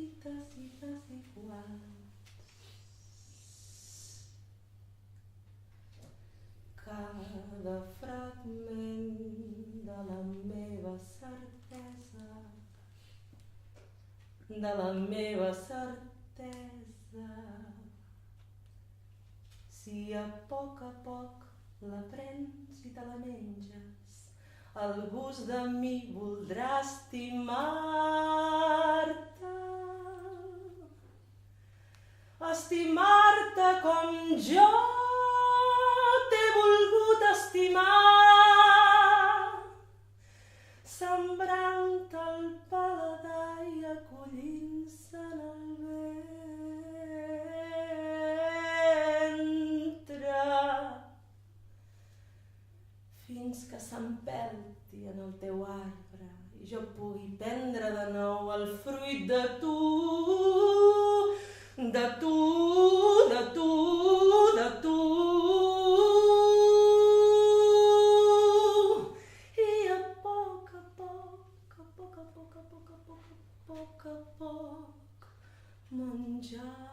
petites i desiguals. Cada fragment de la meva certesa, de la meva certesa, si a poc la prens i te la menges, el gust de mi voldrà estimar-te. Estimar-te com jo t'he volgut estimar, sembrant-te el paladar i acollint-se'n el ventre, fins que s'empelti en el teu arbre i jo pugui prendre de nou el fruit de tu, de tu, de tu, de tu. I a poc menjar.